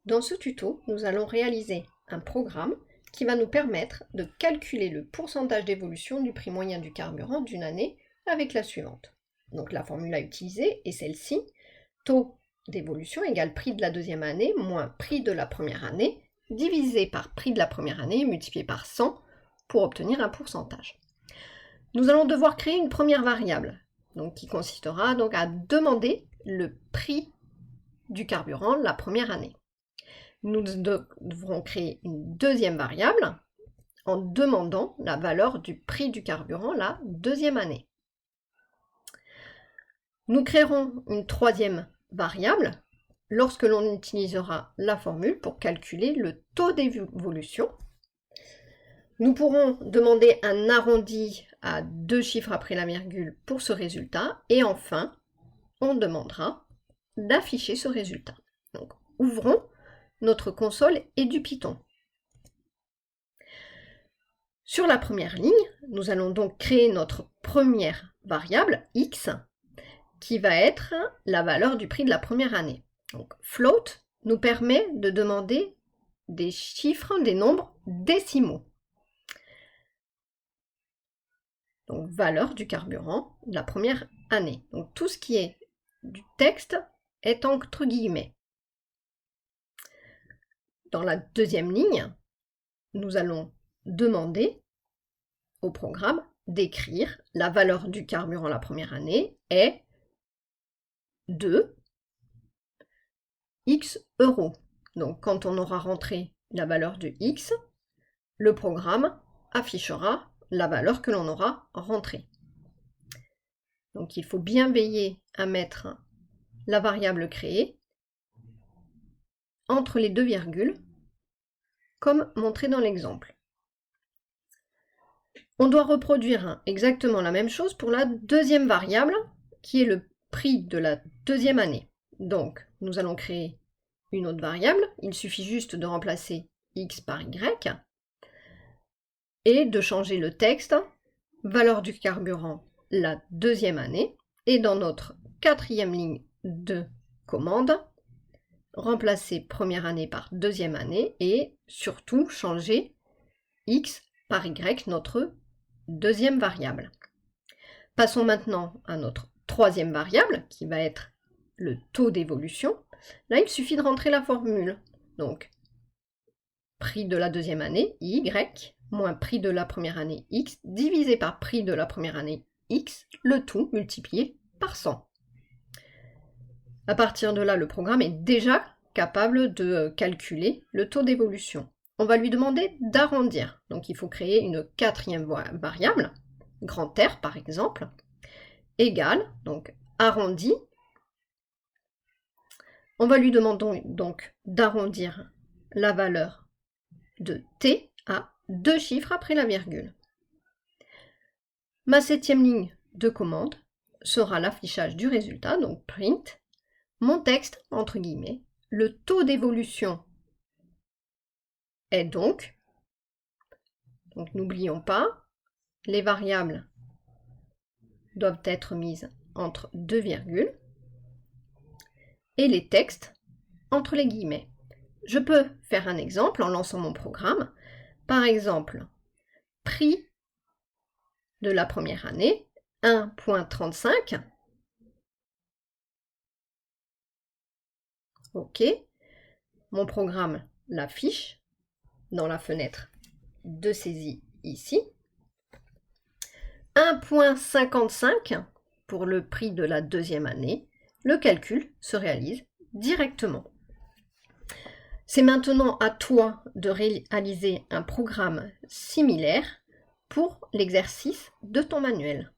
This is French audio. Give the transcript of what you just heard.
Dans ce tuto, nous allons réaliser un programme qui va nous permettre de calculer le pourcentage d'évolution du prix moyen du carburant d'une année avec la suivante. Donc la formule à utiliser est celle-ci. Taux d'évolution égale prix de la deuxième année moins prix de la première année divisé par prix de la première année multiplié par 100 pour obtenir un pourcentage. Nous allons devoir créer une première variable donc, qui consistera donc à demander le prix du carburant la première année. Nous devrons créer une deuxième variable en demandant la valeur du prix du carburant la deuxième année. Nous créerons une troisième variable lorsque l'on utilisera la formule pour calculer le taux d'évolution. Nous pourrons demander un arrondi à 2 chiffres après la virgule pour ce résultat et enfin, on demandera d'afficher ce résultat. Donc, ouvrons notre console et du Python. Sur la première ligne, nous allons donc créer notre première variable, x, qui va être la valeur du prix de la première année. Donc, float nous permet de demander des chiffres, des nombres décimaux. Donc, valeur du carburant de la première année. Donc, tout ce qui est du texte est entre guillemets. Dans la deuxième ligne, nous allons demander au programme d'écrire la valeur du carburant la première année est de X euros. Donc quand on aura rentré la valeur de X, le programme affichera la valeur que l'on aura rentrée. Donc il faut bien veiller à mettre la variable créée entre les deux virgules, comme montré dans l'exemple. On doit reproduire exactement la même chose pour la deuxième variable, qui est le prix de la deuxième année. Donc, nous allons créer une autre variable. Il suffit juste de remplacer x par y et de changer le texte, valeur du carburant la deuxième année, et dans notre quatrième ligne de commande, remplacer première année par deuxième année et surtout changer x par y, notre deuxième variable. Passons maintenant à notre troisième variable qui va être le taux d'évolution. Là, il suffit de rentrer la formule. Donc, prix de la deuxième année, y, moins prix de la première année, x, divisé par prix de la première année, x, le tout multiplié par 100. À partir de là, le programme est déjà capable de calculer le taux d'évolution. On va lui demander d'arrondir. Donc il faut créer une quatrième variable, grand R par exemple, égale, donc arrondi. On va lui demander donc d'arrondir la valeur de t à 2 chiffres après la virgule. Ma septième ligne de commande sera l'affichage du résultat, donc print, mon texte, entre guillemets, le taux d'évolution est donc n'oublions pas, les variables doivent être mises entre deux virgules et les textes entre les guillemets. Je peux faire un exemple en lançant mon programme. Par exemple, prix de la première année, 1,35. OK. Mon programme l'affiche dans la fenêtre de saisie ici. 1,55 pour le prix de la deuxième année. Le calcul se réalise directement. C'est maintenant à toi de réaliser un programme similaire pour l'exercice de ton manuel.